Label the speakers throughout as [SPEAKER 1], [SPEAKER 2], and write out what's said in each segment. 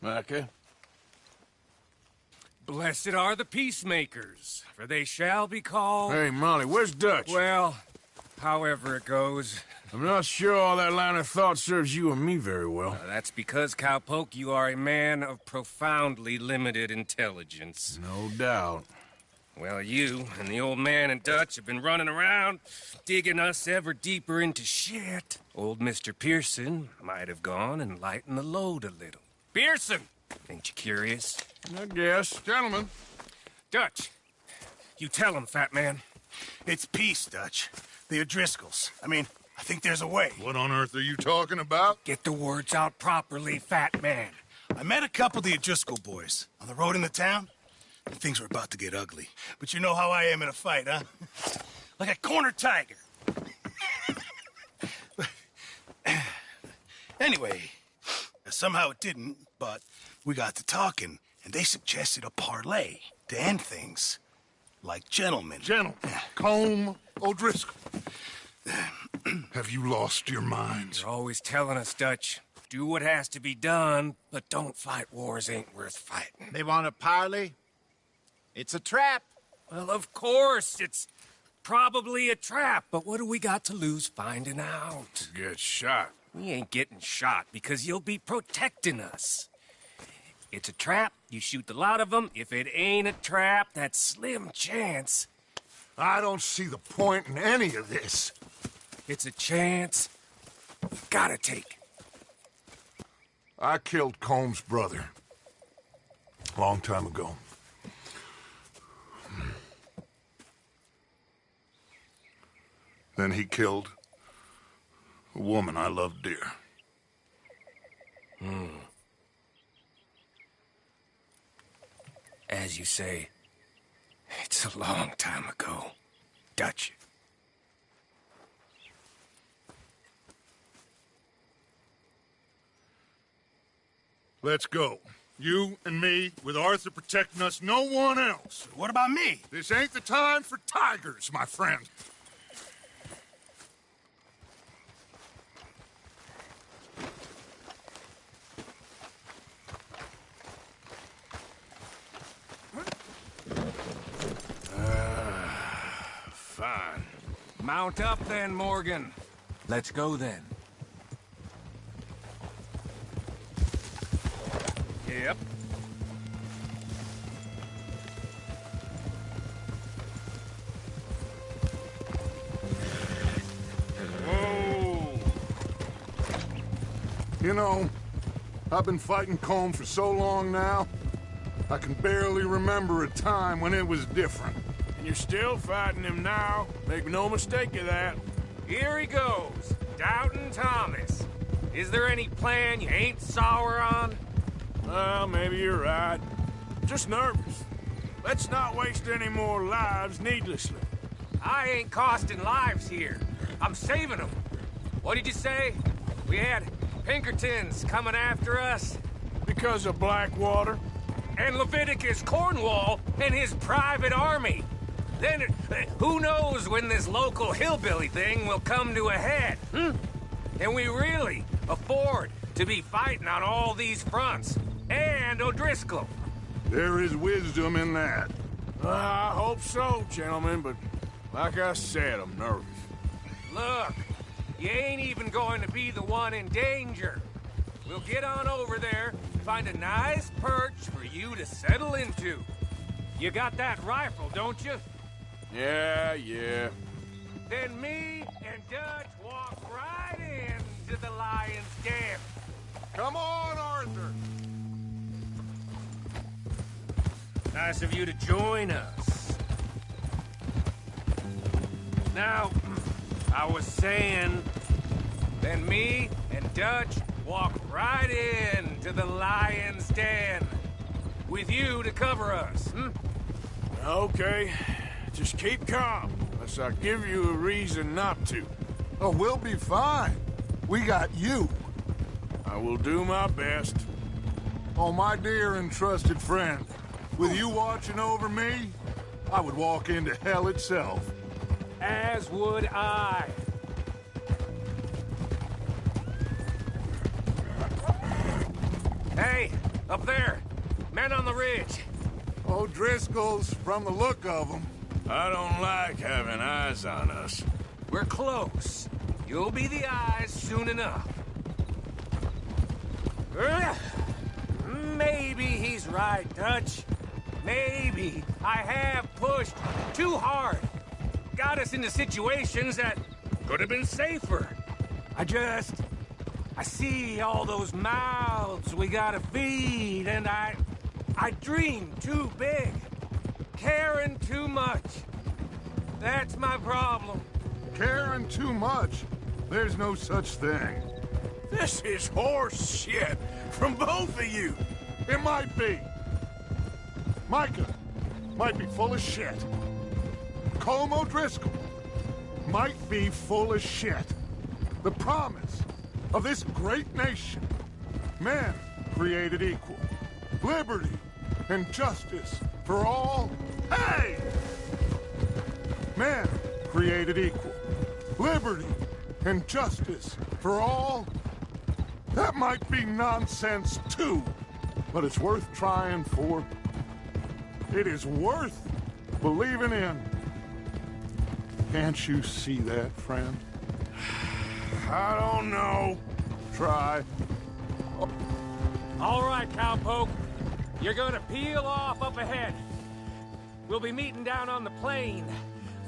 [SPEAKER 1] Micah?
[SPEAKER 2] Blessed are the peacemakers, for they shall be called...
[SPEAKER 1] Hey, Molly, where's Dutch?
[SPEAKER 2] Well, however it goes.
[SPEAKER 1] I'm not sure all that line of thought serves you and me very well.
[SPEAKER 2] That's because, Cowpoke, you are a man of profoundly limited intelligence.
[SPEAKER 1] No doubt.
[SPEAKER 2] Well, you and the old man and Dutch have been running around, digging us ever deeper into shit. Old Mr. Pearson might have gone and lightened the load a little. Pearson! Ain't you curious?
[SPEAKER 1] I guess. Gentlemen.
[SPEAKER 2] Dutch, you tell him, fat man.
[SPEAKER 3] It's peace, Dutch. The O'Driscolls. I think there's a way.
[SPEAKER 4] What on earth are you talking about?
[SPEAKER 2] Get the words out properly, fat man.
[SPEAKER 3] I met a couple of the O'Driscoll boys on the road into town. And things were about to get ugly. But you know how I am in a fight, huh? Like a cornered tiger. Anyway, somehow it didn't, but we got to talking, and they suggested a parlay to end things. Like gentlemen.
[SPEAKER 4] Gentlemen, Colm O'Driscoll. Have you lost your minds?
[SPEAKER 2] You're always telling us, Dutch. Do what has to be done, but don't fight wars ain't worth fighting.
[SPEAKER 5] They want a parley? It's a trap.
[SPEAKER 2] Well, of course, it's probably a trap, but what do we got to lose finding out?
[SPEAKER 1] Get shot.
[SPEAKER 2] We ain't getting shot because you'll be protecting us. It's a trap, you shoot the lot of them. If it ain't a trap, that's slim chance.
[SPEAKER 4] I don't see the point in any of this.
[SPEAKER 2] It's a chance you gotta take.
[SPEAKER 4] I killed Colm's brother. Long time ago. Then he killed a woman I loved dear.
[SPEAKER 2] As you say, it's a long time ago, Dutch.
[SPEAKER 4] Let's go. You and me, with Arthur protecting us, no one else.
[SPEAKER 3] What about me?
[SPEAKER 4] This ain't the time for tigers, my friend.
[SPEAKER 1] Fine.
[SPEAKER 2] Mount up then, Morgan. Let's go then. Yep.
[SPEAKER 1] Whoa!
[SPEAKER 4] You know, I've been fighting Colm for so long now, I can barely remember a time when it was different.
[SPEAKER 1] And you're still fighting him now. Make no mistake of that.
[SPEAKER 2] Here he goes, Doubting Thomas. Is there any plan you ain't sour on?
[SPEAKER 1] Well, maybe you're right. Just nervous. Let's not waste any more lives needlessly.
[SPEAKER 2] I ain't costing lives here. I'm saving them. What did you say? We had Pinkertons coming after us?
[SPEAKER 1] Because of Blackwater?
[SPEAKER 2] And Leviticus Cornwall and his private army. Then, who knows when this local hillbilly thing will come to a head, Can we really afford to be fighting on all these fronts? And O'Driscoll.
[SPEAKER 4] There is wisdom in that.
[SPEAKER 1] I hope so, gentlemen, but like I said, I'm nervous.
[SPEAKER 2] Look, you ain't even going to be the one in danger. We'll get on over there, find a nice perch for you to settle into. You got that rifle, don't you?
[SPEAKER 1] Yeah.
[SPEAKER 2] Then me and Dutch walk right into the lion's den.
[SPEAKER 4] Come on, Arthur!
[SPEAKER 2] Nice of you to join us. Now, I was saying, then me and Dutch walk right into the lion's den. With you to cover us,
[SPEAKER 1] Okay. Just keep calm, unless I give you a reason not to.
[SPEAKER 4] Oh, we'll be fine. We got you.
[SPEAKER 1] I will do my best.
[SPEAKER 4] Oh, my dear and trusted friend. With you watching over me, I would walk into hell itself.
[SPEAKER 2] As would I. Hey, Up there. Men on the ridge.
[SPEAKER 4] O'Driscoll's, from the look of them.
[SPEAKER 1] I don't like having eyes on us.
[SPEAKER 2] We're close. You'll be the eyes soon enough. Maybe he's right, Dutch. Maybe I have pushed too hard. Got us into situations that could have been safer. I see all those mouths we gotta feed, and I dream too big. Caring too much. That's my problem.
[SPEAKER 4] Caring too much? There's no such thing.
[SPEAKER 1] This is horse shit from both of you.
[SPEAKER 4] It might be. Micah might be full of shit. Colm O'Driscoll might be full of shit. The promise of this great nation. Men created equal. Liberty and justice for all. Hey! Men created equal. Liberty and justice for all. That might be nonsense too, but it's worth trying for. It is worth believing in. Can't you see that, friend?
[SPEAKER 1] I don't know.
[SPEAKER 4] Try.
[SPEAKER 2] All right, cowpoke. You're gonna peel off up ahead. We'll be meeting down on the plain.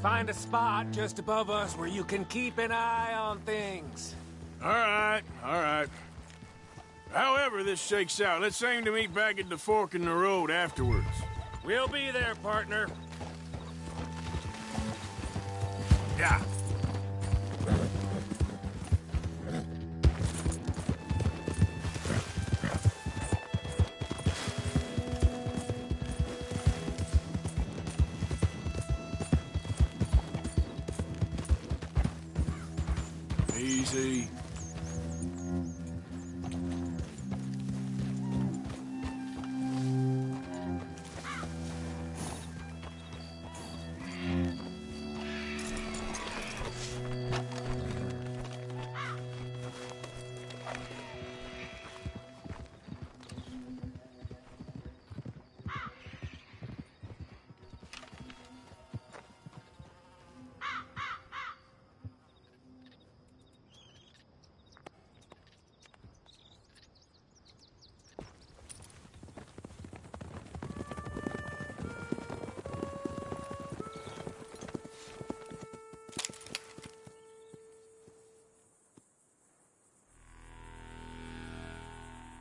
[SPEAKER 2] Find a spot just above us where you can keep an eye on things.
[SPEAKER 1] All right. However this shakes out, let's aim to meet back at the fork in the road afterwards.
[SPEAKER 2] We'll be there, partner.
[SPEAKER 1] Yeah. Easy.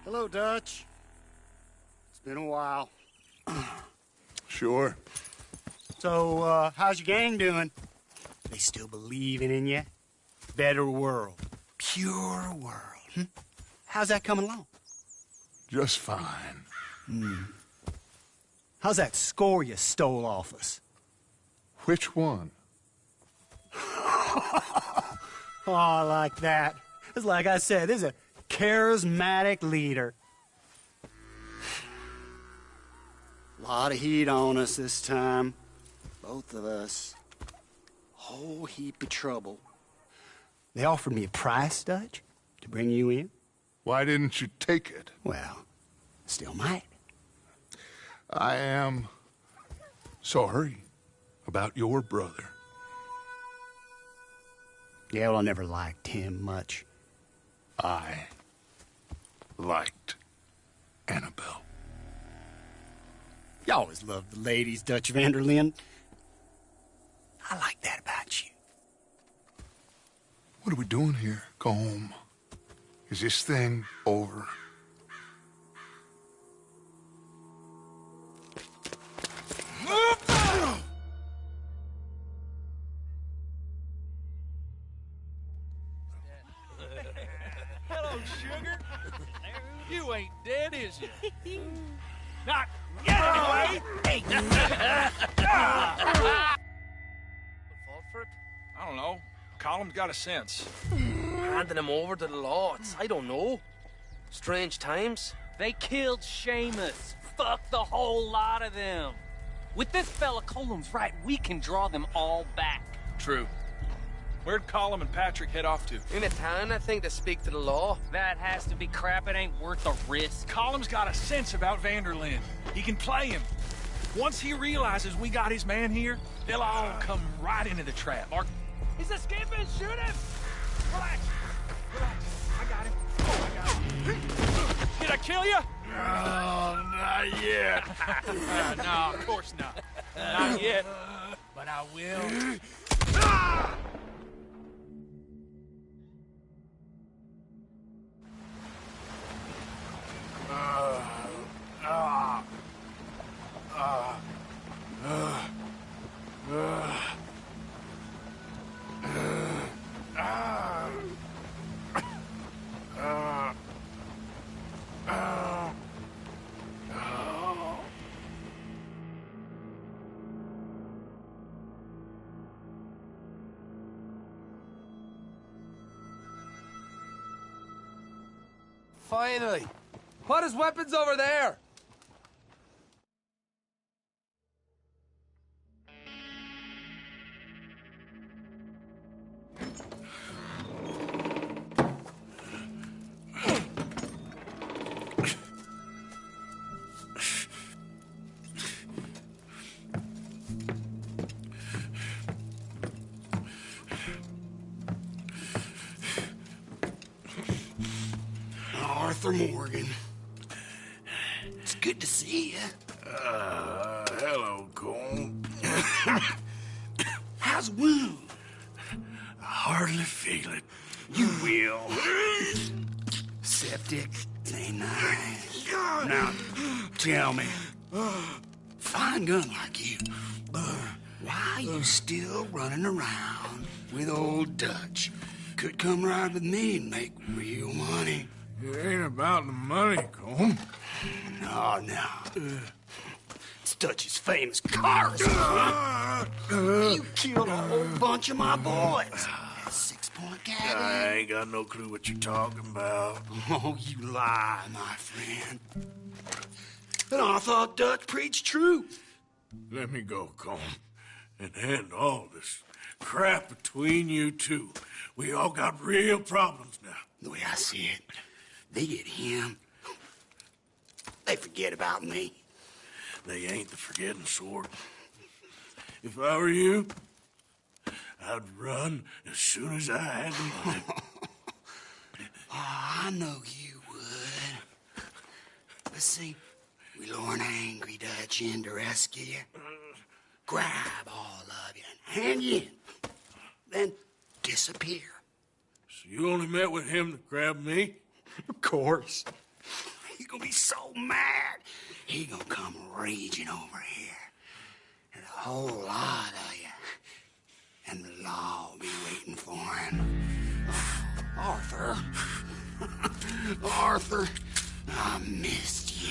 [SPEAKER 5] Hello, Dutch. It's been a while.
[SPEAKER 4] Sure.
[SPEAKER 5] So, how's your gang doing? They still believing in you? Better world. Pure world. How's that coming along?
[SPEAKER 4] Just fine.
[SPEAKER 5] How's that score you stole off us?
[SPEAKER 4] Which one?
[SPEAKER 5] Oh, I like that. It's like I said, this is a charismatic leader. Lot of heat on us this time. Both of us. Whole heap of trouble. They offered me a price, Dutch, to bring you in.
[SPEAKER 4] Why didn't you take it?
[SPEAKER 5] Well, still might.
[SPEAKER 4] I am sorry about your brother.
[SPEAKER 5] Yeah, well, I never liked him much.
[SPEAKER 4] I liked Annabelle.
[SPEAKER 5] You always loved the ladies, Dutch van der Linde. I like that about you.
[SPEAKER 4] What are we doing here? Go home. Is this thing over?
[SPEAKER 6] Hello, sugar. You ain't dead, is you?
[SPEAKER 2] Not yet, anyway!
[SPEAKER 6] Fall for it? I don't know. Colum's got a sense.
[SPEAKER 7] Handing him over to the lords. I don't know. Strange times.
[SPEAKER 8] They killed Seamus. Fuck the whole lot of them. With this fella Colum's right, we can draw them all back.
[SPEAKER 6] True. Where'd Colum and Patrick head off to?
[SPEAKER 7] In a town, I think, to speak to the law.
[SPEAKER 8] That has to be crap. It ain't worth the risk.
[SPEAKER 6] Colum's got a sense about Vanderlyn. He can play him. Once he realizes we got his man here, they'll all come right into the trap. Mark,
[SPEAKER 8] He's escaping! Shoot him!
[SPEAKER 6] relax. Relax. I got him. I got him. Did I kill you?
[SPEAKER 1] Oh, not yet.
[SPEAKER 6] No, of course not. Not yet. But I will.
[SPEAKER 7] Finally. Put his weapons over there.
[SPEAKER 5] Arthur Morgan. It's good to see you.
[SPEAKER 1] Hello, Colm.
[SPEAKER 5] How's the wound?
[SPEAKER 1] I hardly feel it. You will.
[SPEAKER 5] Septic. Ain't nice. Now, tell me. Fine gun like you. Why you still running around with old Dutch? Could come ride with me and make real money.
[SPEAKER 1] It ain't about the money, Colm.
[SPEAKER 5] No. It's Dutch's famous car. You killed a whole bunch of my boys. 6-point gag.
[SPEAKER 1] I ain't got no clue what you're talking about.
[SPEAKER 5] Oh, you lie, my friend. But I thought Dutch preached truth.
[SPEAKER 1] Let me go, Colm, and end all this crap between you two. We all got real problems now.
[SPEAKER 5] The way I see it, they get him. They forget about me.
[SPEAKER 1] They ain't the forgetting sort. If I were you, I'd run as soon as I had the money.
[SPEAKER 5] Oh, I know you would. But see, we lure an angry Dutch in to rescue you. Grab all of you and hand you in. Then disappear.
[SPEAKER 1] So you only met with him to grab me?
[SPEAKER 5] Of course. He's gonna be so mad. He gonna come raging over here. And a whole lot of you. And the law will be waiting for him. Oh, Arthur. Arthur, I missed you.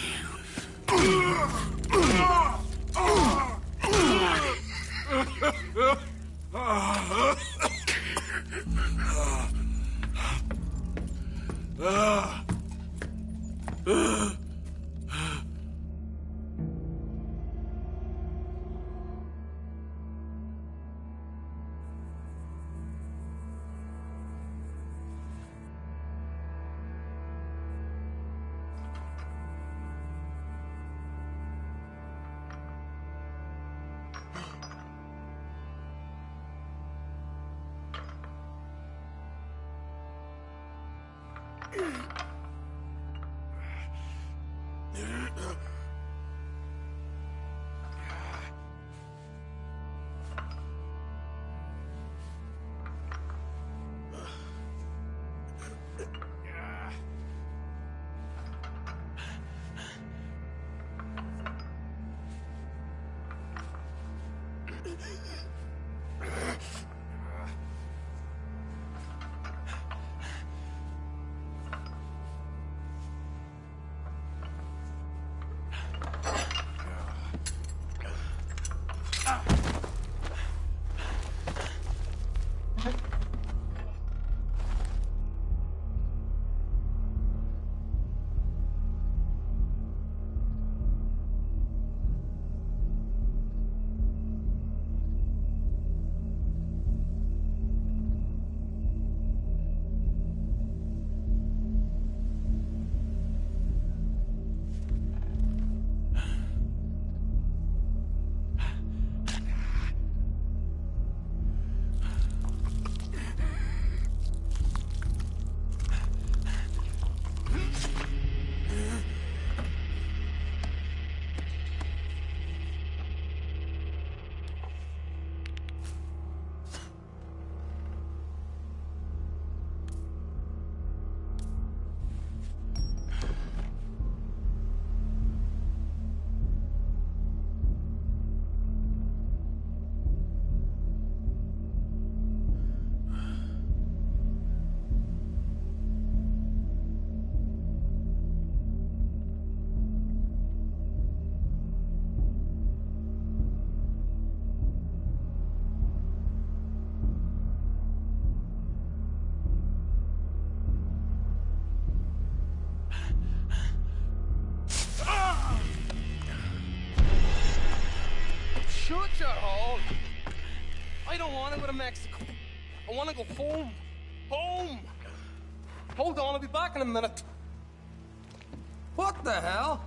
[SPEAKER 7] Charles! I don't want to go to Mexico. I want to go home. Home! Hold on, I'll be back in a minute. What the hell?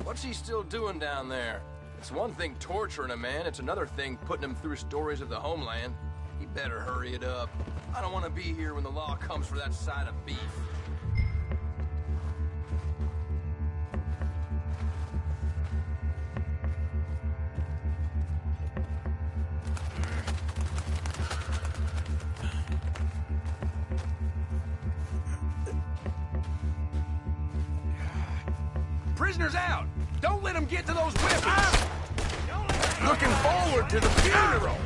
[SPEAKER 9] What's he still doing down there? It's one thing torturing a man, it's another thing putting him through stories of the homeland. He better hurry it up. I don't want to be here when the law comes for that side of beef. Prisoners out! Don't let them get to those weapons! Looking forward to the funeral!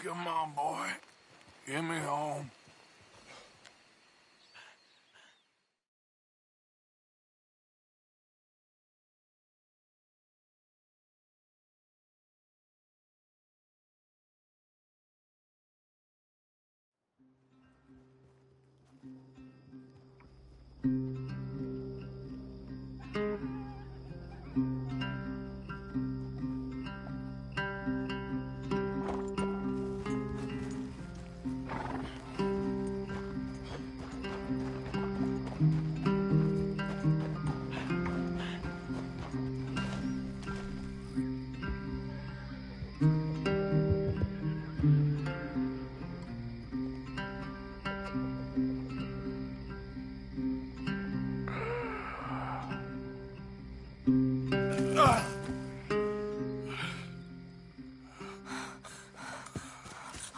[SPEAKER 1] Come on, boy. Get me home.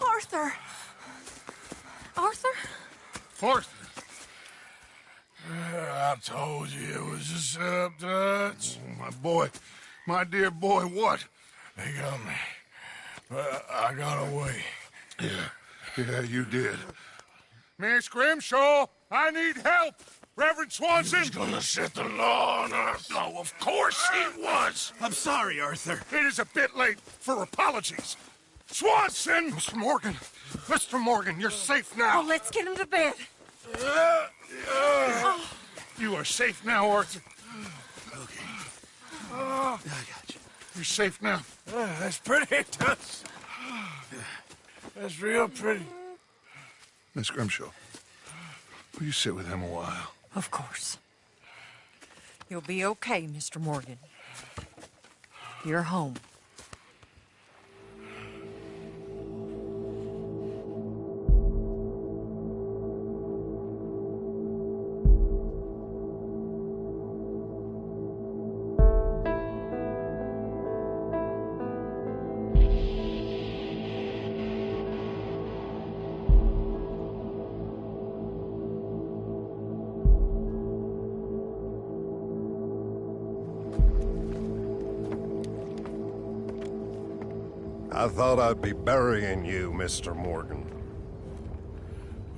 [SPEAKER 10] Arthur! Arthur?
[SPEAKER 1] Arthur! I told you it was a setup, Dutch. My boy, my dear boy, what? They got me. But I got away. Yeah, you did. Miss Grimshaw, I need help!
[SPEAKER 4] Reverend Swanson?
[SPEAKER 1] He's gonna set the law on Earth. Oh, of course he was.
[SPEAKER 3] I'm sorry, Arthur.
[SPEAKER 4] It is a bit late for apologies. Swanson! Mr. Morgan, you're safe now.
[SPEAKER 10] Oh, let's get him to bed.
[SPEAKER 4] You are safe now, Arthur.
[SPEAKER 3] Okay. I got you.
[SPEAKER 4] You're safe now.
[SPEAKER 1] That's pretty, Tuts. That's real pretty.
[SPEAKER 4] Miss Grimshaw, will you sit with him a while?
[SPEAKER 10] Of course. You'll be okay, Mr. Morgan. You're home.
[SPEAKER 11] I thought I'd be burying you, Mr. Morgan.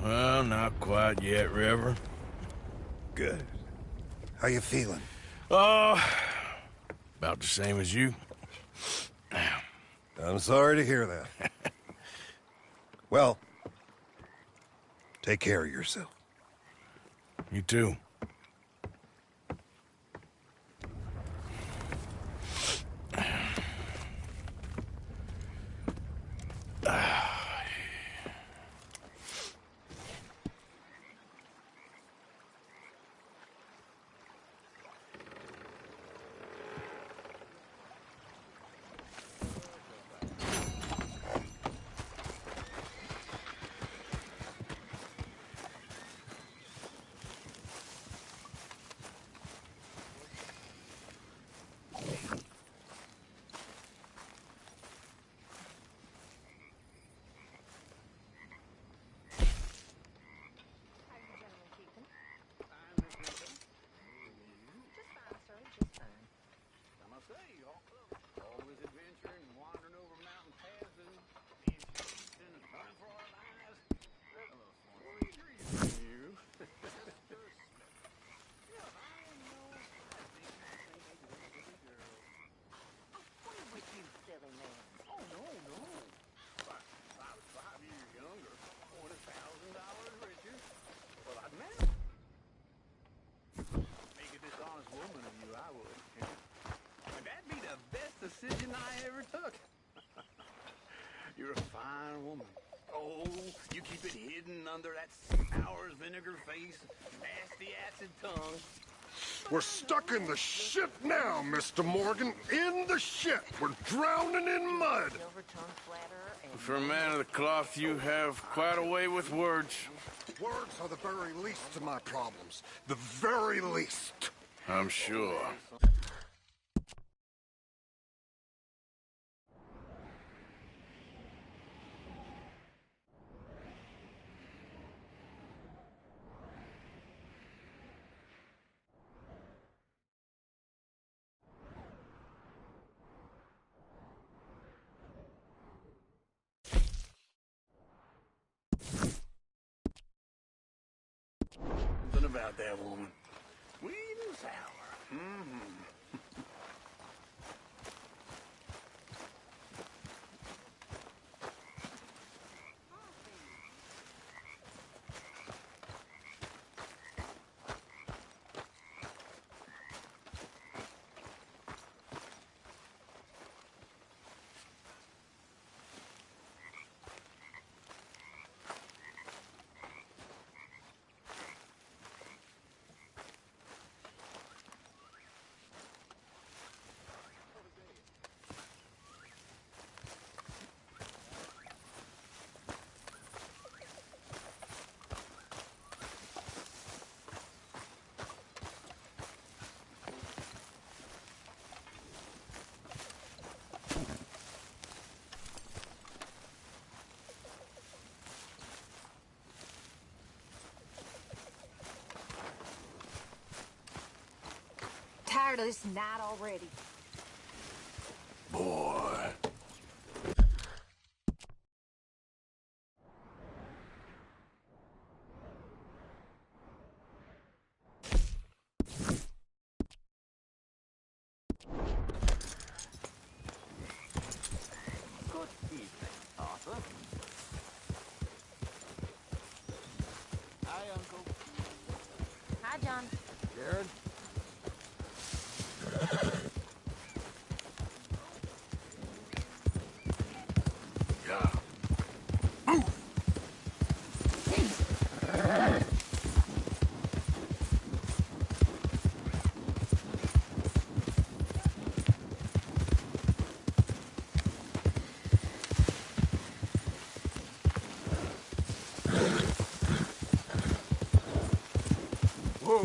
[SPEAKER 1] Well, not quite yet, Reverend.
[SPEAKER 11] Good. How you feeling?
[SPEAKER 1] About the same as you.
[SPEAKER 11] I'm sorry to hear that. Well, take care of yourself.
[SPEAKER 1] You too.
[SPEAKER 12] Decision I ever took. You're a fine woman. Oh, you keep it hidden under that sour vinegar face, nasty acid tongue.
[SPEAKER 4] We're stuck in the shit now, Mr. Morgan. In the shit. We're drowning in mud.
[SPEAKER 1] For a man of the cloth, you have quite a way with words.
[SPEAKER 4] Words are the very least of my problems. The very least.
[SPEAKER 1] I'm sure.
[SPEAKER 12] Something about that woman. Sweet and sour.
[SPEAKER 10] Tired of this night already.
[SPEAKER 1] Boy.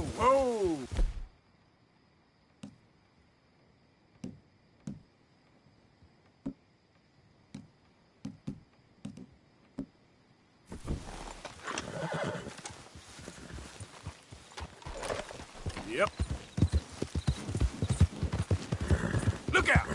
[SPEAKER 1] whoa! Yep. Look out!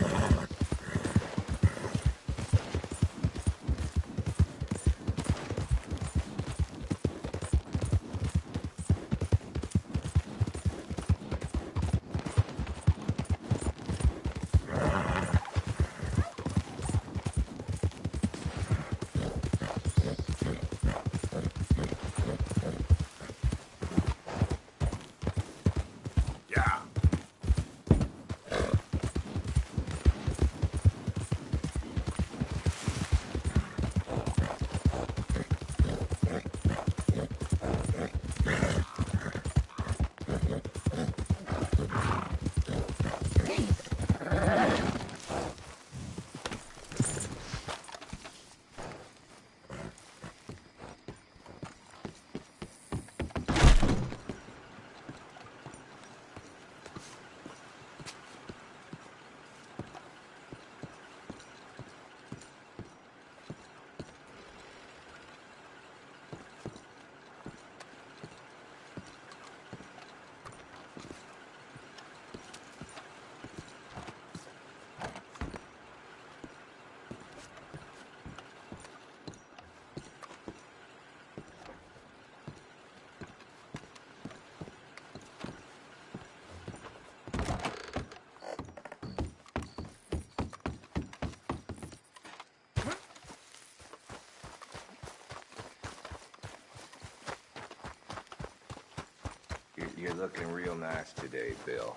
[SPEAKER 13] You're looking real nice today, Bill.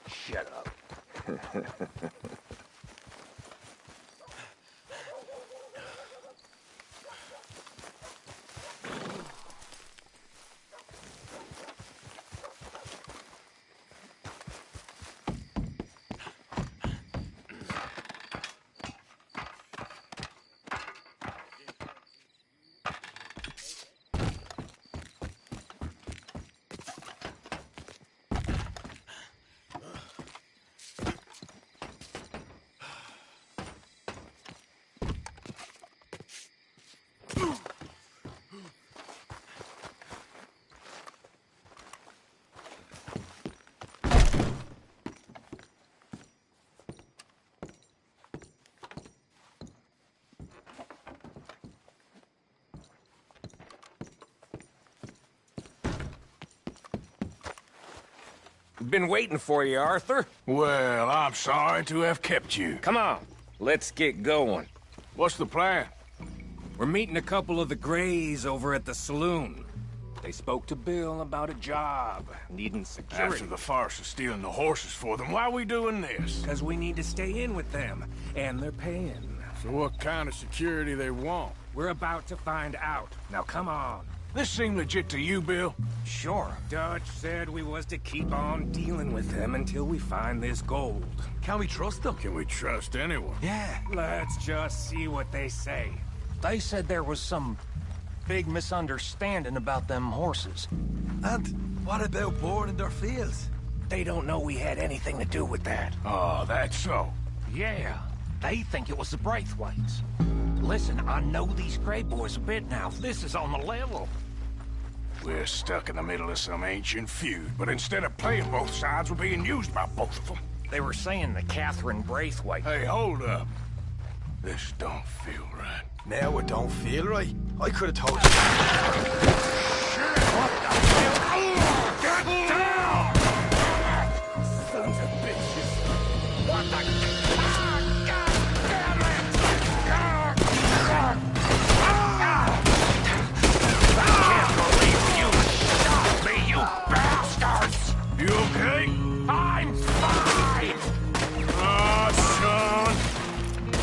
[SPEAKER 2] Shut up. Been waiting for you, Arthur.
[SPEAKER 1] Well, I'm sorry to have kept you.
[SPEAKER 2] Come on, let's get going.
[SPEAKER 1] What's the plan?
[SPEAKER 2] We're meeting a couple of the Greys over at the saloon. They spoke to Bill about a job, needing security.
[SPEAKER 1] After the farce of stealing the horses for them, why are we doing this?
[SPEAKER 2] Because we need to stay in with them, and they're paying.
[SPEAKER 1] So what kind of security they want?
[SPEAKER 2] We're about to find out. Now come on.
[SPEAKER 1] This seem legit to you, Bill?
[SPEAKER 2] Sure. Dutch said we was to keep on dealing with them until we find this gold.
[SPEAKER 6] Can we trust them?
[SPEAKER 1] Can we trust anyone?
[SPEAKER 6] Yeah.
[SPEAKER 2] Let's just see what they say.
[SPEAKER 14] They said there was some big misunderstanding about them horses.
[SPEAKER 6] And what about boarding their fields?
[SPEAKER 2] They don't know we had anything to do with that.
[SPEAKER 1] Oh, that's so.
[SPEAKER 14] Yeah, they think it was the Braithwaites. Listen, I know these Grey boys a bit now. This is on the level.
[SPEAKER 1] We're stuck in the middle of some ancient feud, but instead of playing both sides, we're being used by both of them.
[SPEAKER 14] They were saying that Catherine Braithwaite...
[SPEAKER 1] Hey, hold up. This don't feel right.
[SPEAKER 3] Now it don't feel right. I could have told you.
[SPEAKER 1] What the hell? Get down!
[SPEAKER 2] Sons of bitches. What the...
[SPEAKER 1] You okay?
[SPEAKER 2] I'm fine!
[SPEAKER 1] Oh, son!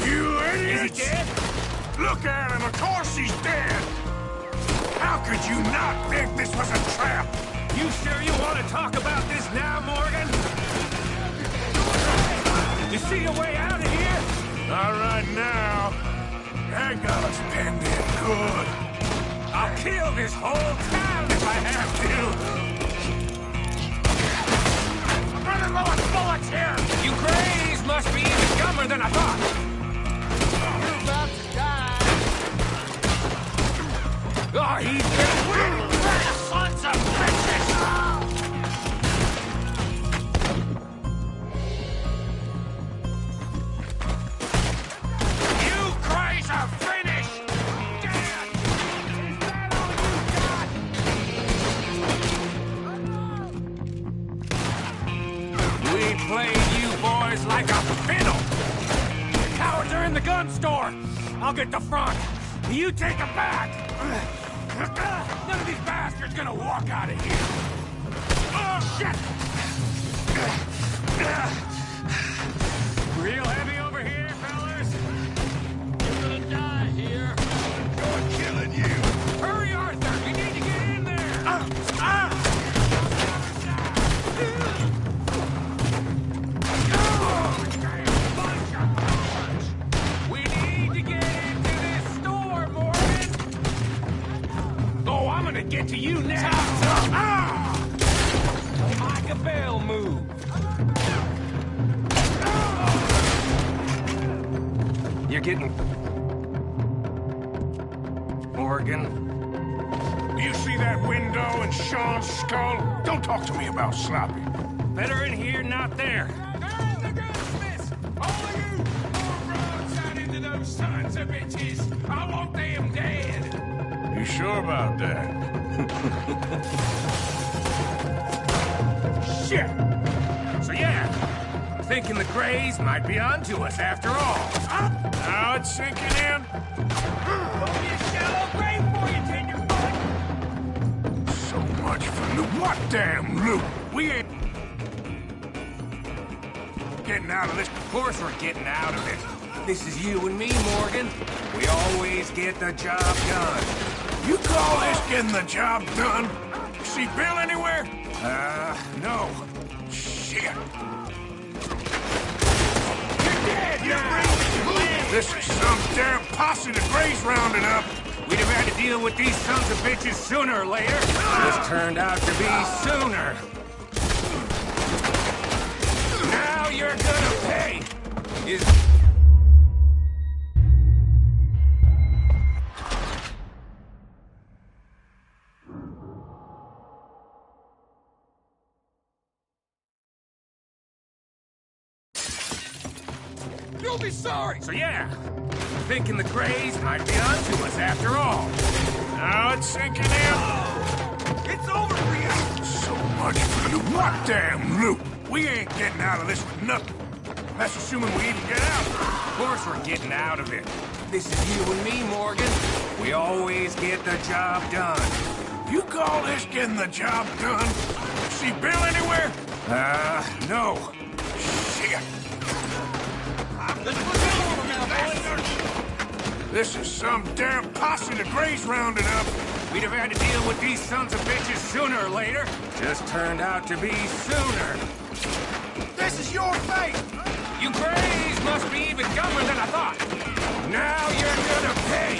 [SPEAKER 1] You idiot!
[SPEAKER 2] Is he dead?
[SPEAKER 1] Look at him! Of course he's dead! How could you not think this was a trap?
[SPEAKER 2] You sure you want to talk about this now, Morgan? You see a way out of here?
[SPEAKER 1] Not right now. That got us pinned in good.
[SPEAKER 2] I'll kill this whole town if I have to. gummer than I thought.
[SPEAKER 12] You're about to die.
[SPEAKER 2] Oh, he's gonna... Sons of bitches! You crays are finished! Dad! Is that all you got? We played you boys like a fiddle! The cowards are in the gun store! I'll get the front! You take them back! None of these bastards gonna walk out of here! Oh, shit! Real heavy over here, fellas? You're gonna die here. You're killing you! Hurry, Arthur! We need to get in there! We need to get into this store, Morgan! Oh, I'm gonna get to you now! Micah Bell move! You're getting... Morgan?
[SPEAKER 1] You see that window in Sean's skull? Don't talk to me about sloppy.
[SPEAKER 2] Better in here, not there.
[SPEAKER 15] They're in the gunsmiths! All of you! More broadside into those sons of bitches! I want them dead!
[SPEAKER 1] You sure about that?
[SPEAKER 2] Shit! So yeah, I'm thinking the Greys might be onto us after all.
[SPEAKER 1] Now it's sinking in.
[SPEAKER 15] There'll be a shallow grave for you, tenderfoot!
[SPEAKER 1] So much for loot. What damn loot? We ain't getting out of this.
[SPEAKER 2] Of course we're getting out of it. This is you and me, Morgan. We always get the job done.
[SPEAKER 1] You call this getting the job done? See Bill anywhere?
[SPEAKER 2] No.
[SPEAKER 1] Shit.
[SPEAKER 2] You're dead!
[SPEAKER 1] This is some damn posse the Greys rounding up.
[SPEAKER 2] We'd have had to deal with these sons of bitches sooner or later. This turned out to be sooner. Now you're gonna pay!
[SPEAKER 15] You'll be sorry!
[SPEAKER 2] So yeah, thinking the Greys might be onto us after all.
[SPEAKER 1] Now it's sinking in.
[SPEAKER 15] It's over for you!
[SPEAKER 1] So much for loot. What damn loot? We ain't getting out of this with nothing. That's assuming we even get out.
[SPEAKER 2] Of course we're getting out of it. This is you and me, Morgan. We always get the job done.
[SPEAKER 1] You call this getting the job done? See Bill anywhere?
[SPEAKER 2] No.
[SPEAKER 1] Shit.
[SPEAKER 15] Let's put it over now, boys!
[SPEAKER 1] This is some damn posse the Greys rounding up.
[SPEAKER 2] We'd have had to deal with these sons of bitches sooner or later. Just turned out to be sooner.
[SPEAKER 3] This is your fate!
[SPEAKER 2] You Greys must be even dumber than I thought. Now you're gonna pay.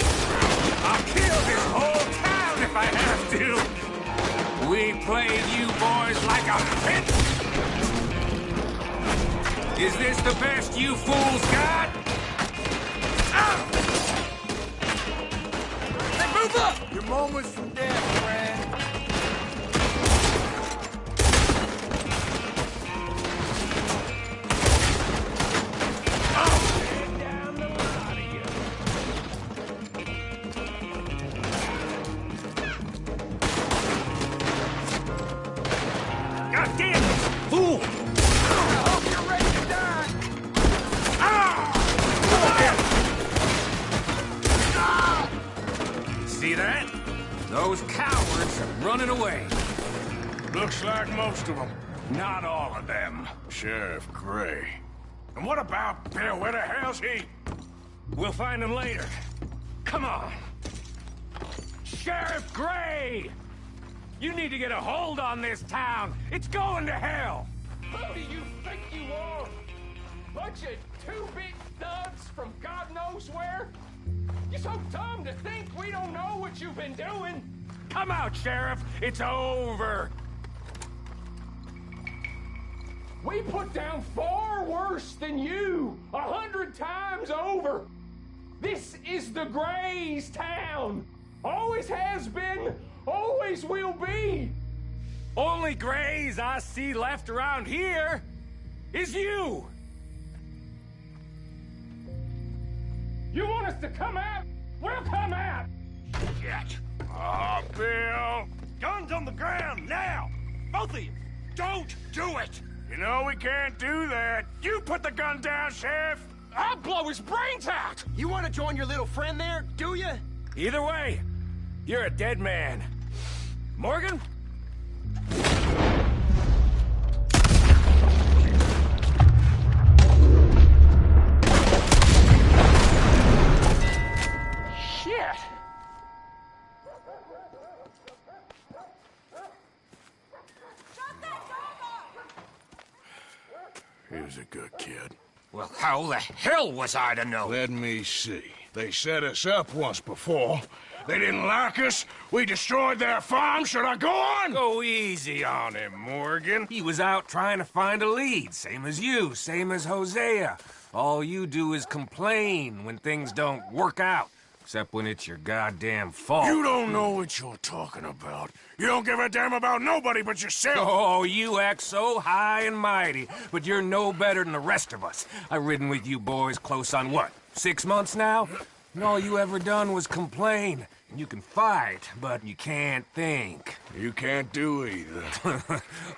[SPEAKER 2] I'll kill this whole town if I have to. We played you boys like a pit. Is this the best you fools got?
[SPEAKER 15] Hey, move up!
[SPEAKER 12] Your moment's from death, friend.
[SPEAKER 2] God damn it, fool! See that? Those cowards are running away.
[SPEAKER 1] Looks like most of them.
[SPEAKER 2] Not all of them.
[SPEAKER 1] Sheriff Gray. And what about Bill? Where the hell's he?
[SPEAKER 2] We'll find him later. Come on. Sheriff Gray! You need to get a hold on this town. It's going to hell.
[SPEAKER 15] Who do you think you are? Bunch of two-bit thugs from God knows where? You're so dumb to think we don't know what you've been doing.
[SPEAKER 2] Come out, Sheriff. It's over.
[SPEAKER 15] We put down far worse than you. 100 over. This is the Grays town. Always has been, always will be.
[SPEAKER 2] Only Grays I see left around here is you.
[SPEAKER 15] You want us to come out? We'll come out.
[SPEAKER 1] Shit. Oh, Bill.
[SPEAKER 3] Guns on the ground, now! Both of you!
[SPEAKER 1] Don't do it! You know we can't do that. You put the gun down, Sheriff!
[SPEAKER 15] I'll blow his brains out!
[SPEAKER 7] You want to join your little friend there, do you?
[SPEAKER 2] Either way, you're a dead man. Morgan?
[SPEAKER 15] Shit!
[SPEAKER 1] He was a good kid.
[SPEAKER 14] Well, how the hell was I to know?
[SPEAKER 1] Let me see. They set us up once before. They didn't like us. We destroyed their farm. Should I go on?
[SPEAKER 2] Go easy on him, Morgan. He was out trying to find a lead, same as you, same as Hosea. All you do is complain when things don't work out. Except when it's your goddamn fault.
[SPEAKER 1] You don't know what you're talking about. You don't give a damn about nobody but yourself.
[SPEAKER 2] Oh, you act so high and mighty, but you're no better than the rest of us. I've ridden with you boys close on what, 6 months now? And all you ever done was complain. You can fight, but you can't think.
[SPEAKER 1] You can't do either.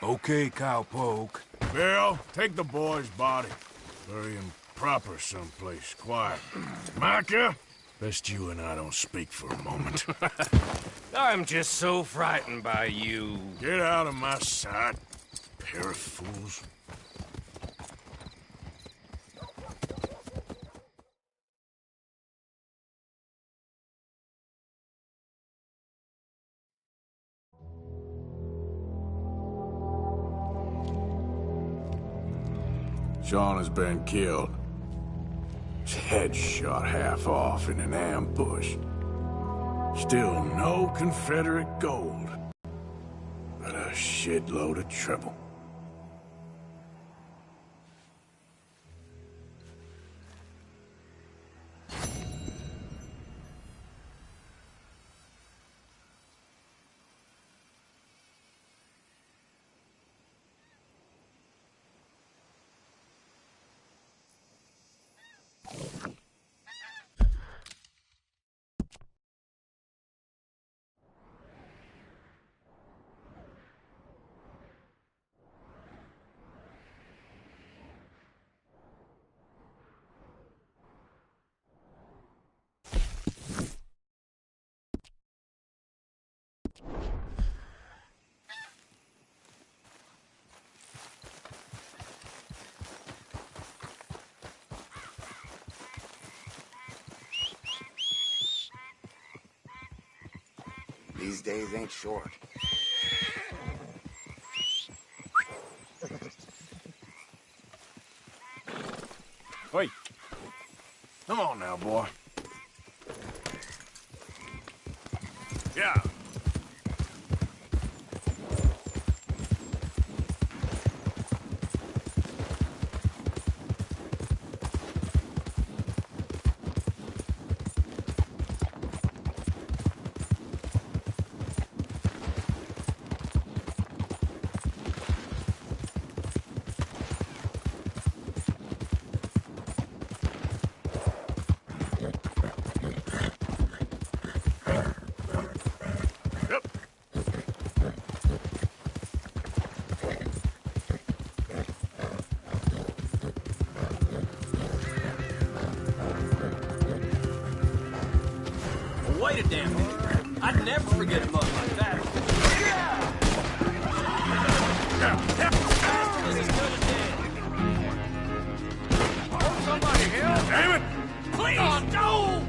[SPEAKER 2] Okay, cowpoke.
[SPEAKER 1] Bill, take the boy's body. Bury him proper someplace, quiet. Micah? Best you and I don't speak for a moment.
[SPEAKER 2] I'm just so frightened by you.
[SPEAKER 1] Get out of my sight, pair of fools. Sean has been killed. His head shot half off in an ambush. Still no Confederate gold, but a shitload of trouble.
[SPEAKER 16] These days ain't short.
[SPEAKER 1] Wait. Come on now, boy. Yeah.
[SPEAKER 7] Wait a damn minute. I'd never forget a mug like that. Bastard is as good as dead.
[SPEAKER 2] Oh, somebody help!
[SPEAKER 1] Damn it!
[SPEAKER 2] Please, don't!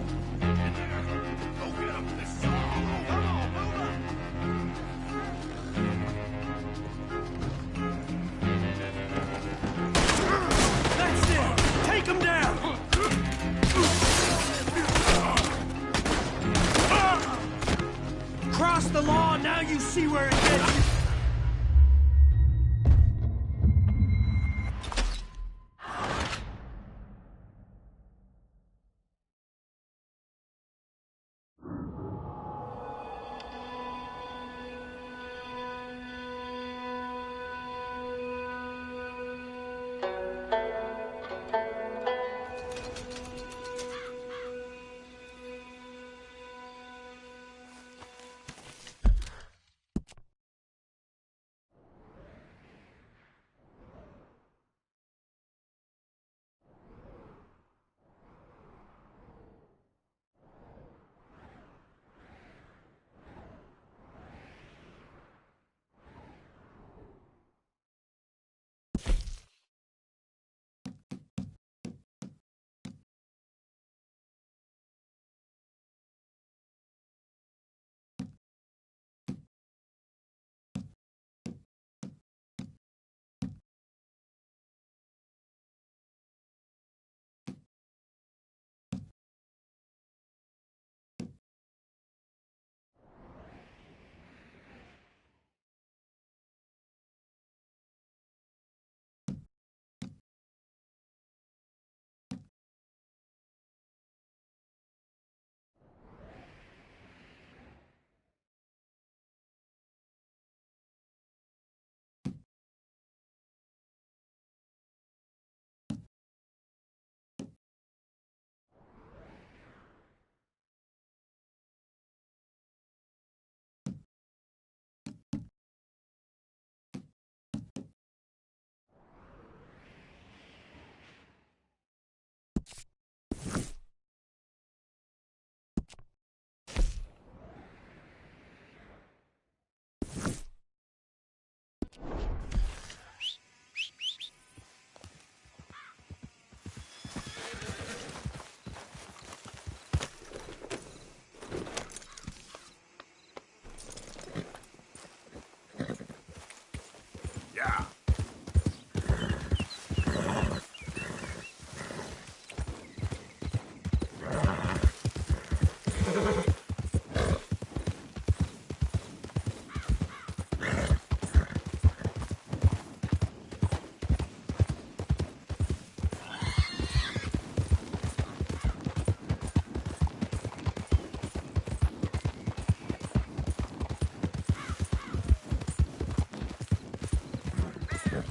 [SPEAKER 3] That's it! Take him down! Cross the law, now you see where it gets you.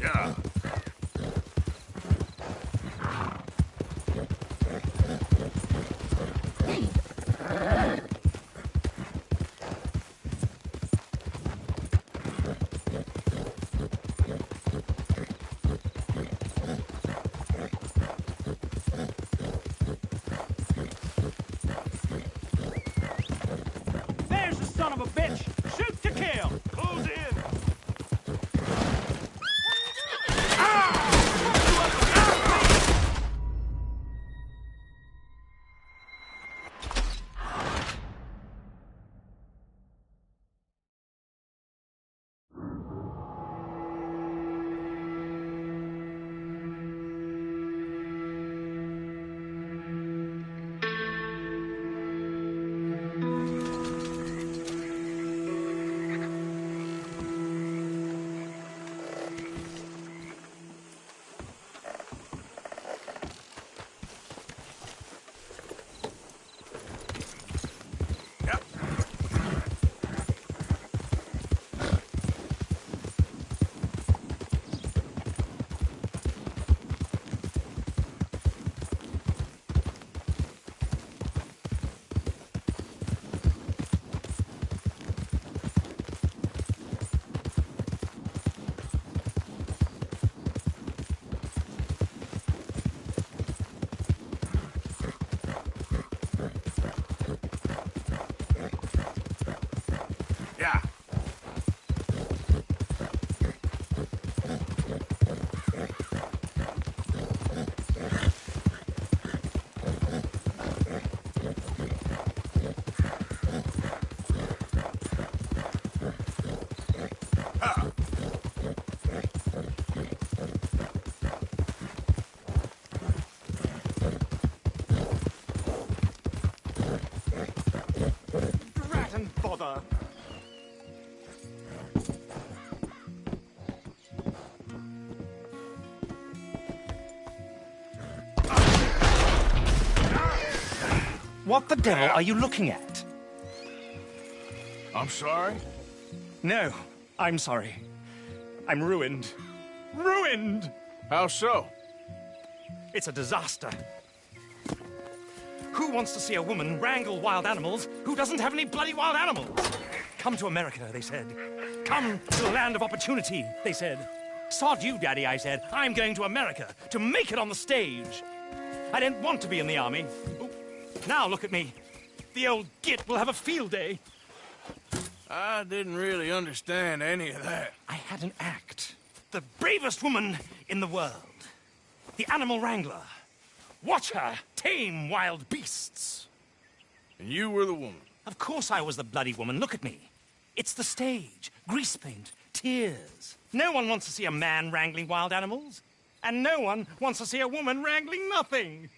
[SPEAKER 1] Yeah.
[SPEAKER 16] There's the son of a bitch! Shoot to kill! Close in! Rat and bother!
[SPEAKER 14] What the devil are you looking at?
[SPEAKER 1] I'm sorry?
[SPEAKER 16] No, I'm sorry. I'm ruined. Ruined!
[SPEAKER 1] How so?
[SPEAKER 16] It's a disaster. Who wants to see a woman wrangle wild animals who doesn't have any bloody wild animals? Come to America, they said. Come to the land of opportunity, they said. Sod you, Daddy, I said. I'm going to America to make it on the stage. I didn't want to be in the army. Ooh. Now look at me. The old git will have a field day.
[SPEAKER 1] I didn't really understand any of that.
[SPEAKER 16] I had an act. The bravest woman in the world. The animal wrangler. Watch her tame wild beasts.
[SPEAKER 1] And you were the woman?
[SPEAKER 16] Of course I was the bloody woman. Look at me. It's the stage. Grease paint. Tears. No one wants to see a man wrangling wild animals. And no one wants to see a woman wrangling nothing.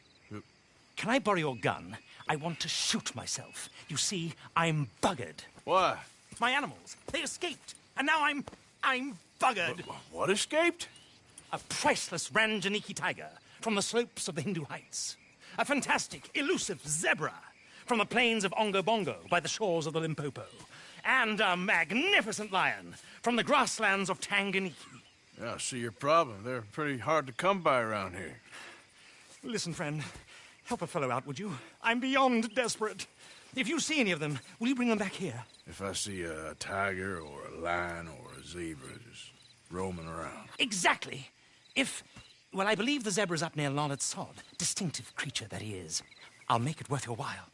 [SPEAKER 16] Can I borrow your gun? I want to shoot myself. You see, I'm buggered.
[SPEAKER 1] Why?
[SPEAKER 16] My animals. They escaped. And now I'm buggered.
[SPEAKER 1] What escaped?
[SPEAKER 16] A priceless Ranjaniki tiger from the slopes of the Hindu Heights. A fantastic, elusive zebra from the plains of Ongo Bongo by the shores of the Limpopo. And a magnificent lion from the grasslands of Tanganyika.
[SPEAKER 1] Yeah, I see your problem. They're pretty hard to come by around here.
[SPEAKER 16] Listen, friend, help a fellow out, would you? I'm beyond desperate. If you see any of them, will you bring them back here?
[SPEAKER 1] If I see a tiger or a lion or a zebra just roaming around.
[SPEAKER 16] Exactly. Well, I believe the zebra's up near Larned Sod. Distinctive creature that he is. I'll make it worth your while.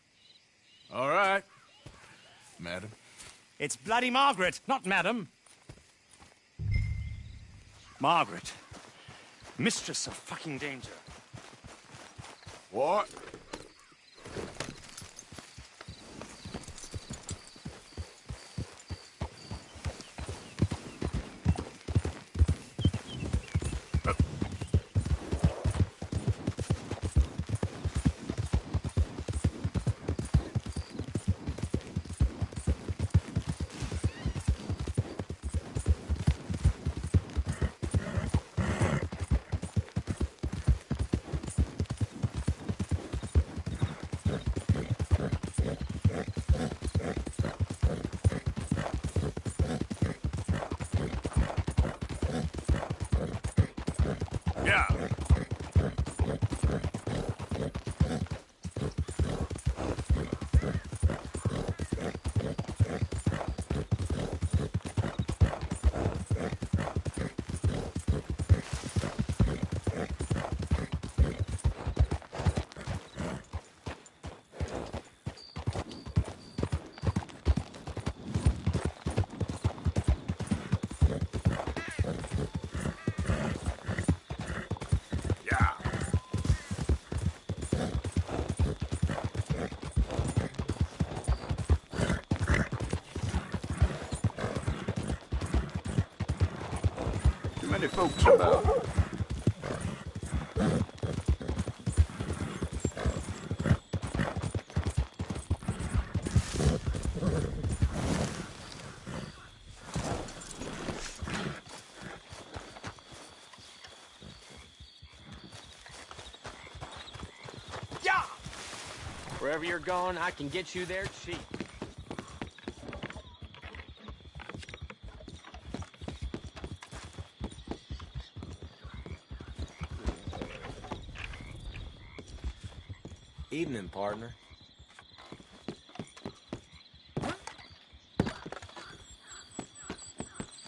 [SPEAKER 1] All right, madam.
[SPEAKER 16] It's bloody Margaret, not madam. Margaret. Mistress of fucking danger.
[SPEAKER 1] What?
[SPEAKER 13] city folks about?
[SPEAKER 8] Yeah! Wherever you're going, I can get you there cheap.
[SPEAKER 7] Evening, partner.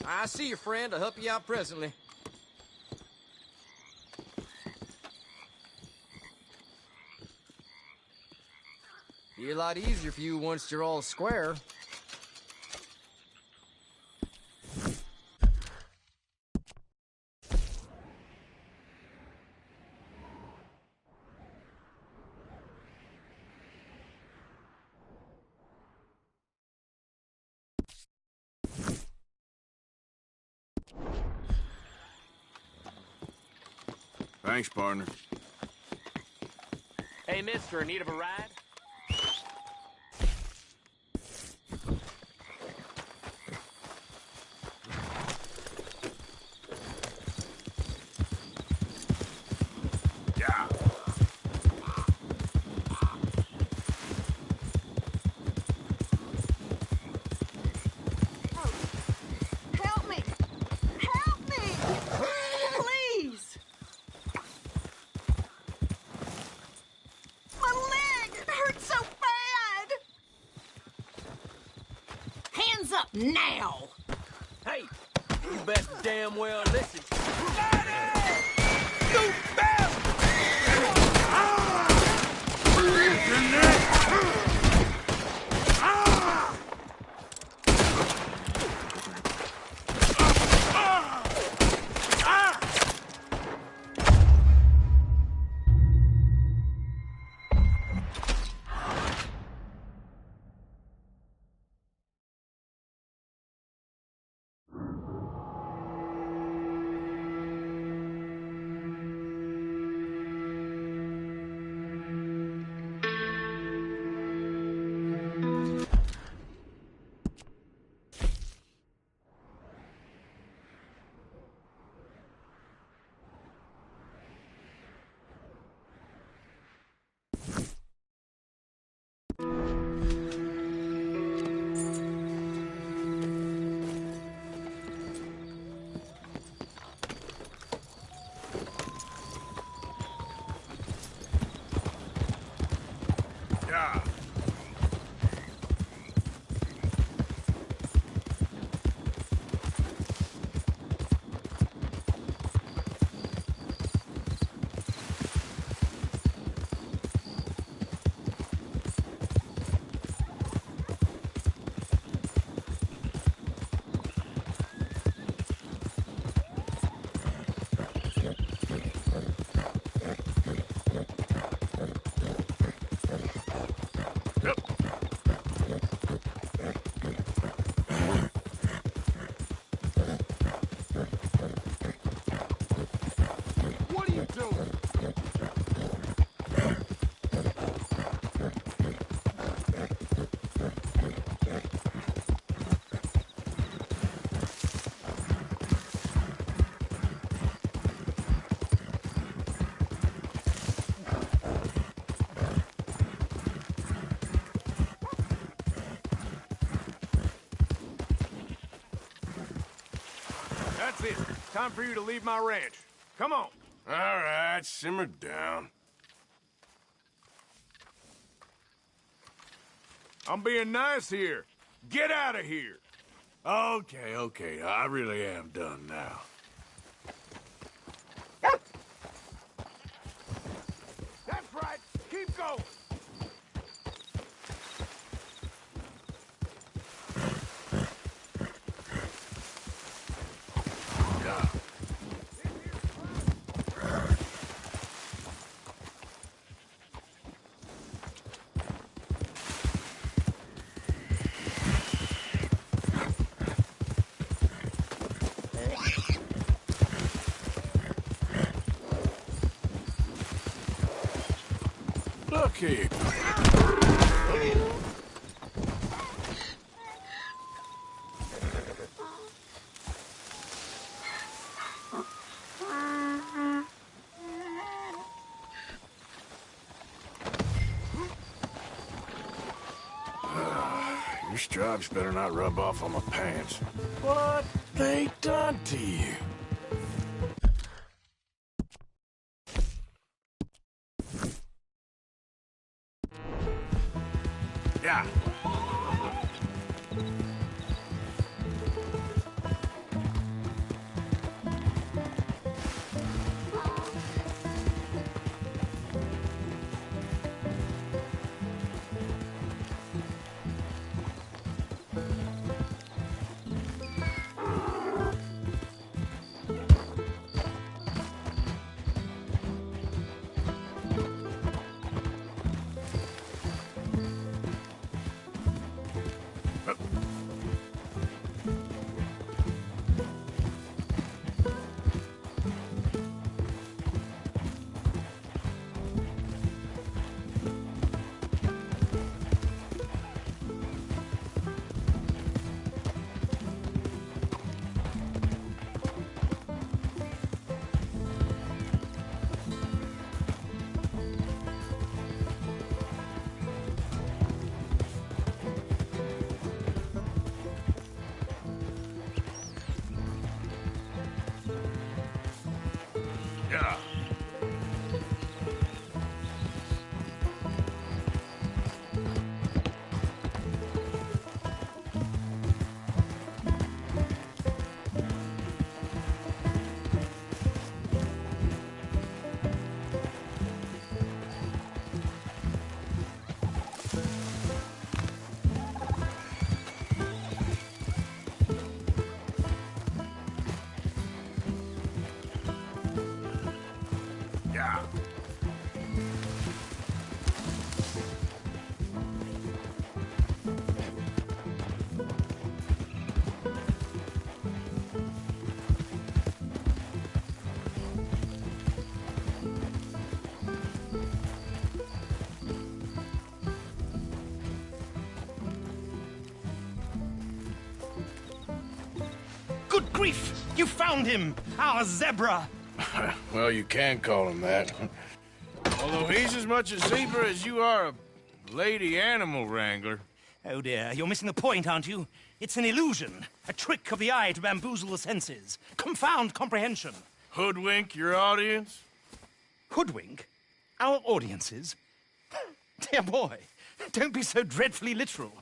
[SPEAKER 17] I see your friend. I'll help you out presently. Be a lot easier for you once you're all square.
[SPEAKER 1] Thanks, partner.
[SPEAKER 8] Hey, mister, in need of a ride?
[SPEAKER 18] Help me! Help me! Please! My leg! It hurts so bad! Hands up now!
[SPEAKER 8] Hey, you best damn well listen.
[SPEAKER 17] What are you doing?
[SPEAKER 1] That's it. Time for you to leave my ranch. Come on. All right, simmer down. I'm being nice here. Get out of here. Okay. I really am done now. That's right. Keep going. keep. Your stripes better not rub off on my pants. What they done to you? Yeah. Yeah. Yeah.
[SPEAKER 16] Good grief! You found him! Our zebra!
[SPEAKER 1] Well, you can call him that. Although he's as much a zebra as you are a lady animal wrangler.
[SPEAKER 16] Oh dear, you're missing the point, aren't you? It's an illusion, a trick of the eye to bamboozle the senses, confound comprehension.
[SPEAKER 1] Hoodwink your audience?
[SPEAKER 16] Hoodwink? Our audiences? Dear boy, don't be so dreadfully literal.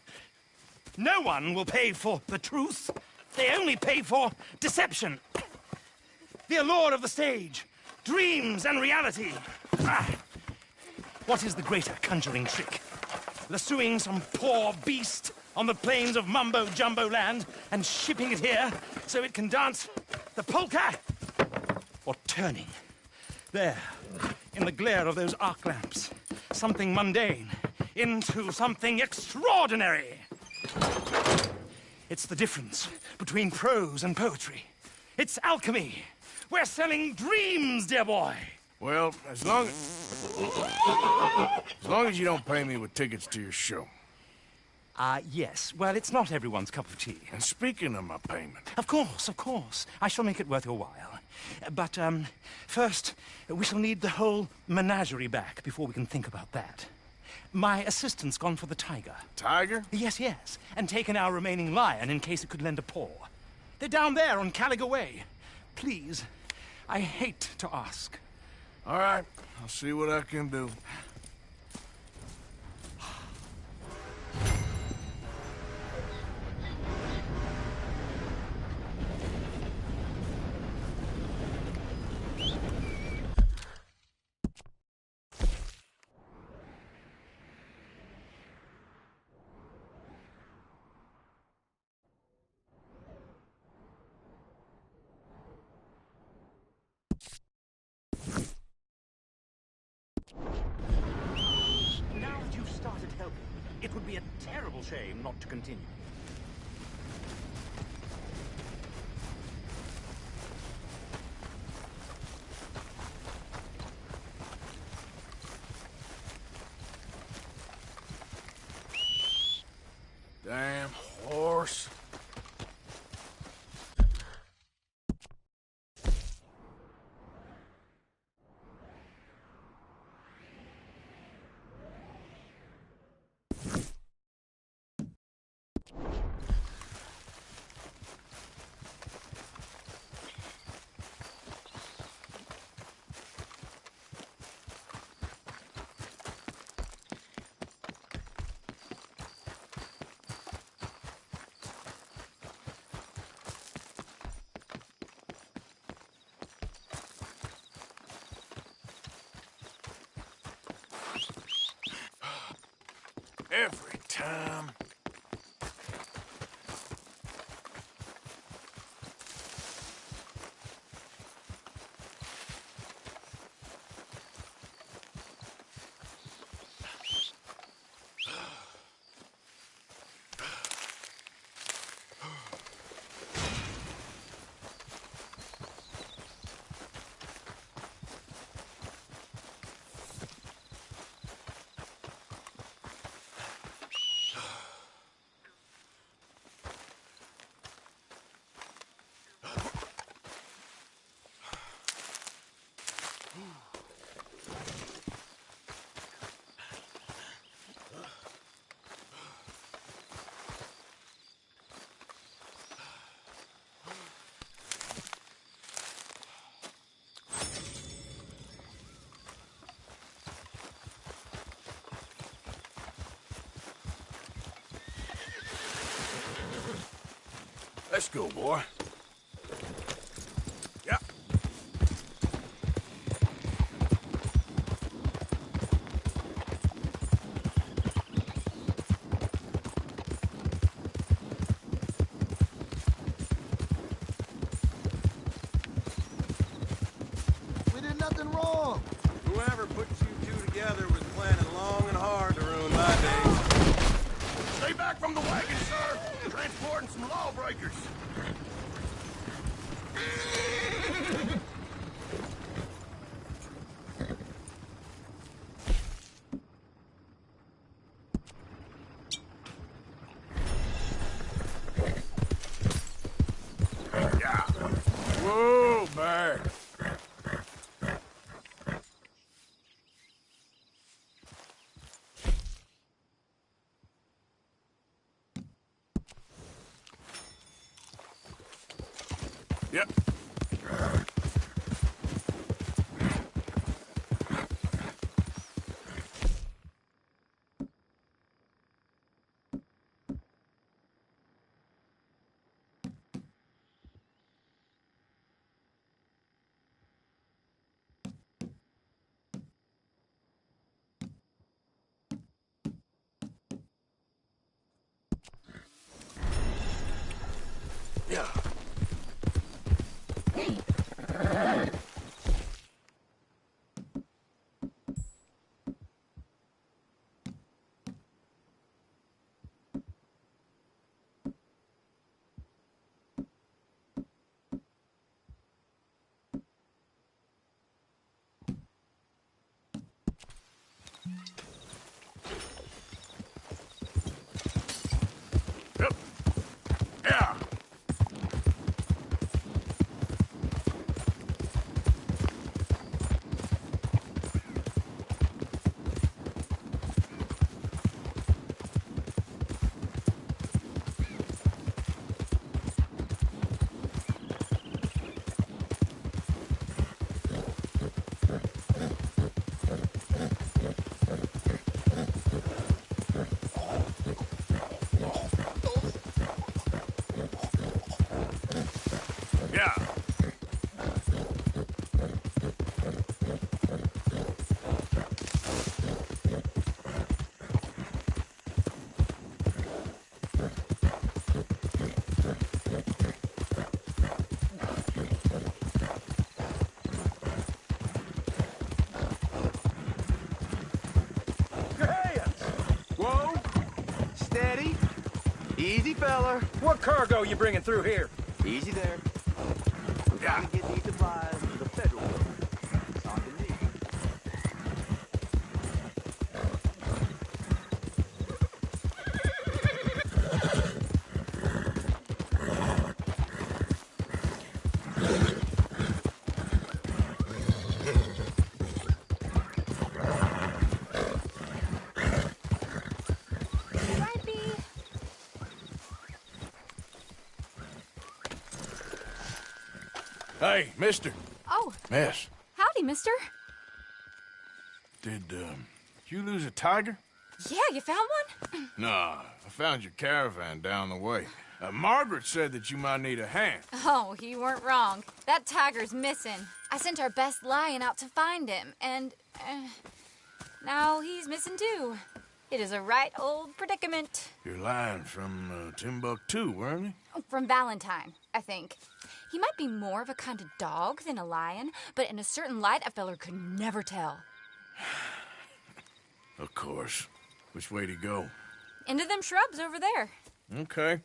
[SPEAKER 16] No one will pay for the truth. They only pay for deception. The allure of the stage, dreams and reality. What is the greater conjuring trick? Lassoing some poor beast on the plains of mumbo-jumbo land and shipping it here so it can dance the polka? Or turning, there, in the glare of those arc lamps, something mundane into something extraordinary? It's the difference between prose and poetry. It's alchemy. We're selling dreams, dear boy.
[SPEAKER 1] Well, as long as you don't pay me with tickets to your show.
[SPEAKER 16] Yes. Well, it's not everyone's cup of tea.
[SPEAKER 1] And speaking of my payment...
[SPEAKER 16] Of course, of course. I shall make it worth your while. But, first, we shall need the whole menagerie back before we can think about that. My assistant's gone for the tiger.
[SPEAKER 1] Tiger?
[SPEAKER 16] Yes, yes. And taken our remaining lion in case it could lend a paw. They're down there on Caliga Way. Please, I hate to ask.
[SPEAKER 1] All right, I'll see what I can do.
[SPEAKER 16] Now that you've started helping, it would be a terrible shame not to continue.
[SPEAKER 1] Every time. Let's go, boy. Yep.
[SPEAKER 19] We did nothing wrong.
[SPEAKER 12] Whoever put you two together was planning long and hard to ruin my day.
[SPEAKER 1] Stay back from the wagon, sir. Transporting some lawbreakers. Yeah. Whoa, Bear. Yep. Yeah. Yep. Yeah. Yeah.
[SPEAKER 12] Whoa! Steady. Easy, feller.
[SPEAKER 8] What cargo you bringing through here?
[SPEAKER 12] Easy there. We're trying to get these supplies to the federal government. Talking to me.
[SPEAKER 1] Hey, mister.
[SPEAKER 20] Oh,
[SPEAKER 1] Miss,
[SPEAKER 20] howdy, mister.
[SPEAKER 1] did you lose a tiger?
[SPEAKER 20] Yeah, you found one?
[SPEAKER 1] Nah, I found your caravan down the way. Margaret said that you might need a hand.
[SPEAKER 20] Oh, you weren't wrong. That tiger's missing. I sent our best lion out to find him, and now he's missing too. It is a right old predicament.
[SPEAKER 1] You're lying from Timbuktu, weren't you?
[SPEAKER 20] From Valentine, I think. He might be more of a kind of dog than a lion, but in a certain light, a feller could never tell.
[SPEAKER 1] Of course. Which way to go?
[SPEAKER 20] Into them shrubs over there.
[SPEAKER 1] Okay.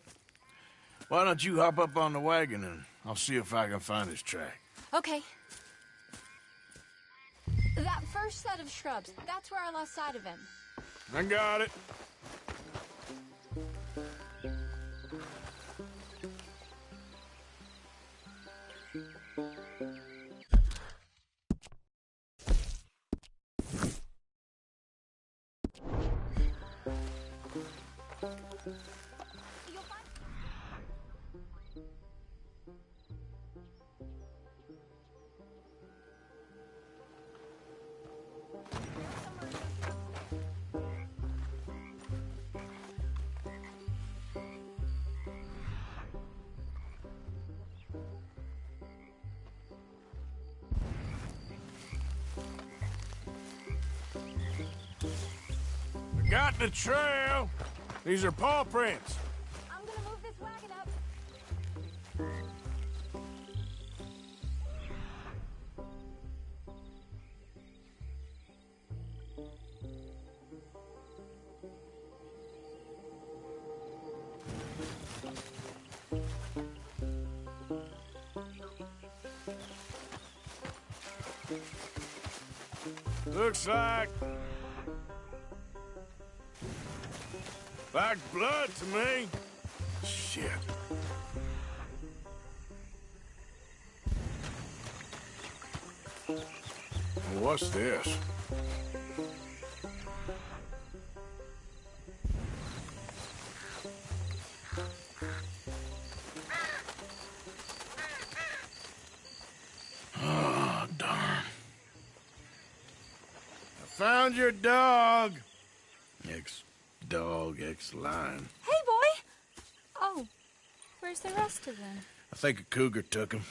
[SPEAKER 1] Why don't you hop up on the wagon and I'll see if I can find his track.
[SPEAKER 20] Okay. That first set of shrubs, that's where I lost sight of him.
[SPEAKER 1] I got it. Got the trail. These are paw prints.
[SPEAKER 20] I'm gonna move this wagon up.
[SPEAKER 1] Looks like blood to me. Shit. What's this? Oh, darn. I found your dog. Ex-dog, ex-lion.
[SPEAKER 20] Hey, boy! Oh, where's the rest of them?
[SPEAKER 1] I think a cougar took him.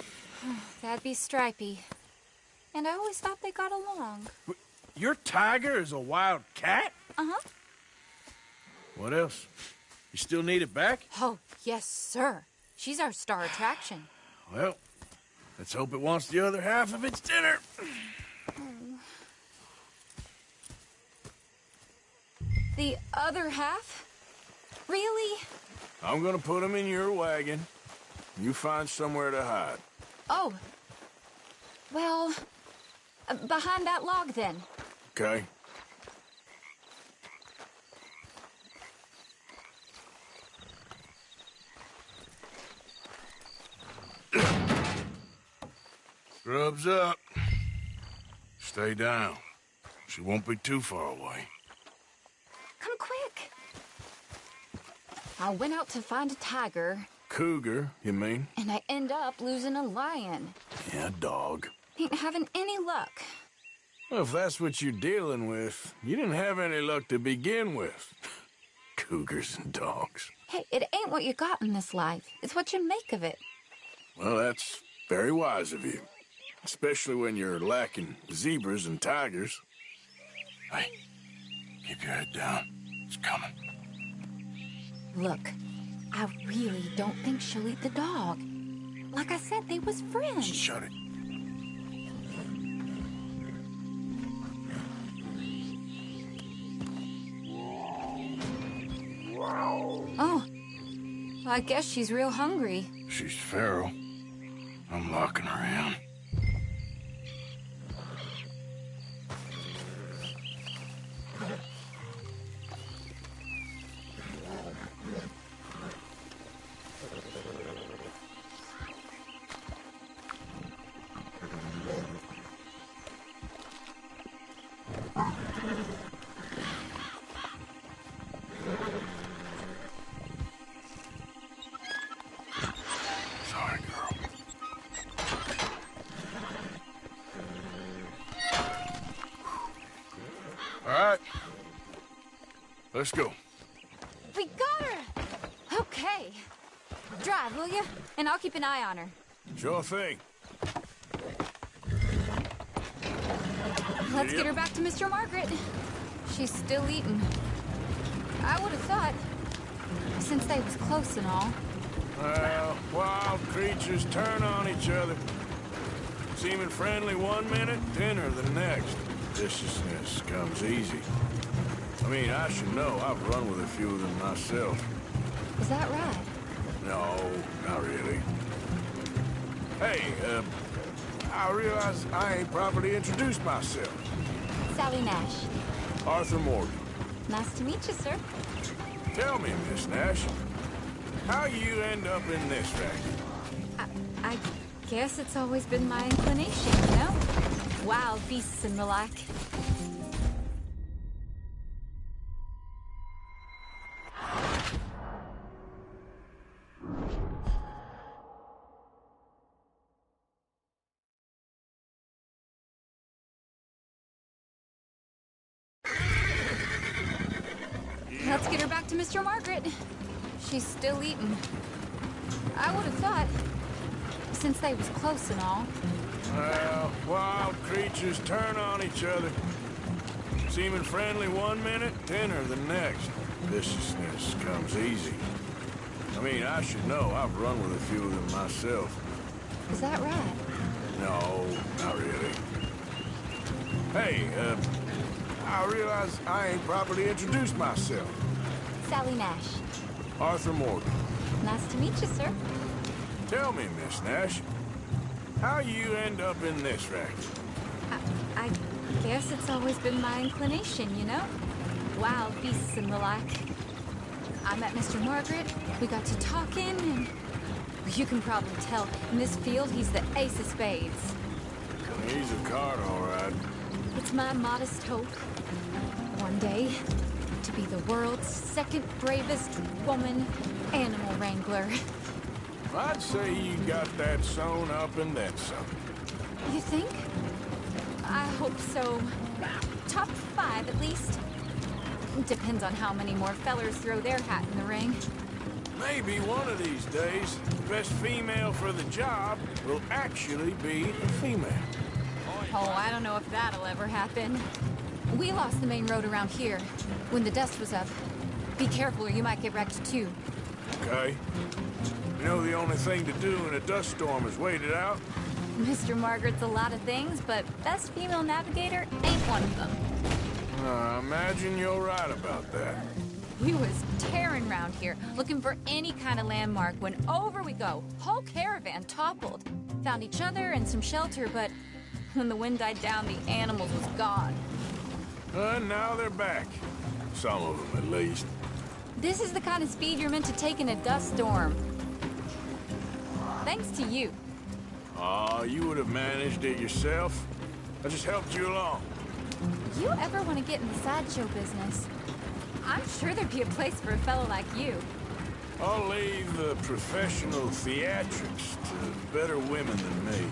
[SPEAKER 20] That'd be Stripey. And I always thought they got along.
[SPEAKER 1] Your tiger is a wild cat?
[SPEAKER 20] Uh-huh.
[SPEAKER 1] What else? You still need it back?
[SPEAKER 20] Oh, yes, sir. She's our star attraction.
[SPEAKER 1] Well, let's hope it wants the other half of its dinner.
[SPEAKER 20] The other half? Really?
[SPEAKER 1] I'm gonna put him in your wagon. You find somewhere to hide.
[SPEAKER 20] Oh. Well, behind that log, then.
[SPEAKER 1] Okay. Scrubs up. Stay down. She won't be too far away.
[SPEAKER 20] Come quick. I went out to find a tiger.
[SPEAKER 1] Cougar, you mean?
[SPEAKER 20] And I end up losing a lion.
[SPEAKER 1] Yeah, dog.
[SPEAKER 20] Ain't having any luck.
[SPEAKER 1] Well, if that's what you're dealing with, you didn't have any luck to begin with. Cougars and dogs.
[SPEAKER 20] Hey, it ain't what you got in this life. It's what you make of it.
[SPEAKER 1] Well, that's very wise of you. Especially when you're lacking zebras and tigers. Hey, keep your head down. It's coming.
[SPEAKER 20] Look, I really don't think she'll eat the dog. Like I said, they was friends.
[SPEAKER 1] Shut it.
[SPEAKER 20] Oh, well, I guess she's real hungry.
[SPEAKER 1] She's feral. I'm locking her in. Let's go.
[SPEAKER 20] We got her! Okay. Drive, will you? And I'll keep an eye on her.
[SPEAKER 1] Sure thing.
[SPEAKER 20] Let's get her back to Mr. Margaret. She's still eating. I would have thought, since they was close and all.
[SPEAKER 1] Well, wild creatures turn on each other. Seeming friendly one minute, dinner the next. Viciousness comes easy. I mean, I should know. I've run with a few of them myself.
[SPEAKER 20] Is that right?
[SPEAKER 1] No, not really. Hey, I realize I ain't properly introduced myself.
[SPEAKER 20] Sally Nash.
[SPEAKER 1] Arthur Morgan.
[SPEAKER 20] Nice to meet you, sir.
[SPEAKER 1] Tell me, Miss Nash, how you end up in this racket?
[SPEAKER 20] I guess it's always been my inclination, you know? Wild beasts and the like. Let's get her back to Mr. Margaret. She's still eating. I would have thought, since they was close and all.
[SPEAKER 1] Well, wild creatures turn on each other. Seeming friendly one minute, dinner the next. Viciousness comes easy. I mean, I should know. I've run with a few of them myself.
[SPEAKER 20] Is that right?
[SPEAKER 1] No, not really. Hey, I realize I ain't properly introduced myself.
[SPEAKER 20] Sally Nash.
[SPEAKER 1] Arthur Morgan.
[SPEAKER 20] Nice to meet you, sir.
[SPEAKER 1] Tell me, Miss Nash, how you end up in this racket?
[SPEAKER 20] I guess it's always been my inclination, you know? Wild beasts and the like. I met Mr. Margaret, we got to talking, and you can probably tell, in this field, he's the ace of spades.
[SPEAKER 1] He's a card, all right.
[SPEAKER 20] It's my modest hope, one day, to be the world's second bravest woman animal wrangler.
[SPEAKER 1] I'd say you got that sewn up and then some.
[SPEAKER 20] You think? I hope so. Top 5, at least. Depends on how many more fellers throw their hat in the ring.
[SPEAKER 1] Maybe one of these days, the best female for the job will actually be a female.
[SPEAKER 20] Oh, I don't know if that'll ever happen. We lost the main road around here when the dust was up. Be careful or you might get wrecked too.
[SPEAKER 1] Okay. You know the only thing to do in a dust storm is wait it out?
[SPEAKER 20] Mr. Margaret's a lot of things, but best female navigator ain't one of them.
[SPEAKER 1] I imagine you're right about that.
[SPEAKER 20] We was tearing around here, looking for any kind of landmark when over we go. Whole caravan toppled. Found each other and some shelter, but when the wind died down, the animals was gone.
[SPEAKER 1] Now they're back. Some of them, at least.
[SPEAKER 20] This is the kind of speed you're meant to take in a dust storm. Thanks to you.
[SPEAKER 1] Aw, you would have managed it yourself. I just helped you along.
[SPEAKER 20] You ever want to get in the sideshow business? I'm sure there'd be a place for a fellow like you.
[SPEAKER 1] I'll leave the professional theatrics to better women than me.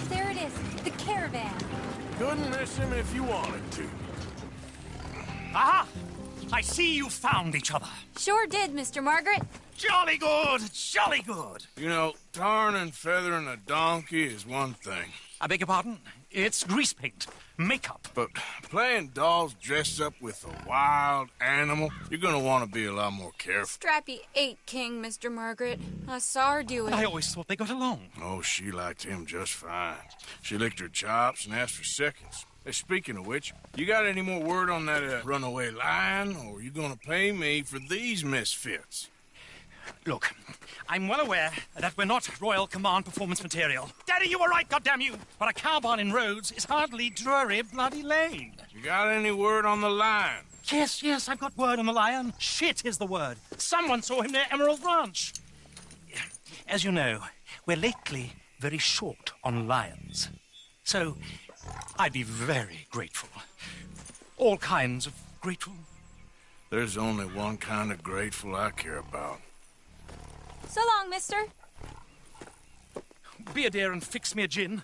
[SPEAKER 20] There it is, the caravan.
[SPEAKER 1] Couldn't miss him if you wanted to.
[SPEAKER 16] Aha! I see you found each other.
[SPEAKER 20] Sure did, Mr. Margaret.
[SPEAKER 16] Jolly good, jolly good.
[SPEAKER 1] You know, tarring and feathering a donkey is one thing.
[SPEAKER 16] I beg your pardon? It's grease paint, makeup.
[SPEAKER 1] But playing dolls dressed up with a wild animal, you're gonna want to be a lot more careful.
[SPEAKER 20] Strappy ate King, Mr. Margaret. I saw her do it.
[SPEAKER 16] I always thought they got along.
[SPEAKER 1] Oh, she liked him just fine. She licked her chops and asked for seconds. Hey, speaking of which, you got any more word on that runaway lion, or are you gonna pay me for these misfits?
[SPEAKER 16] Look, I'm well aware that we're not Royal Command performance material. Daddy, you were right, goddammit you! But a cowbarn in Rhodes is hardly Drury Bloody Lane.
[SPEAKER 1] You got any word on the lion?
[SPEAKER 16] Yes, I've got word on the lion. Shit is the word. Someone saw him near Emerald Ranch. As you know, we're lately very short on lions. So, I'd be very grateful. All kinds of grateful.
[SPEAKER 1] There's only one kind of grateful I care about.
[SPEAKER 20] So long, mister?
[SPEAKER 16] Be a dear and fix me a gin.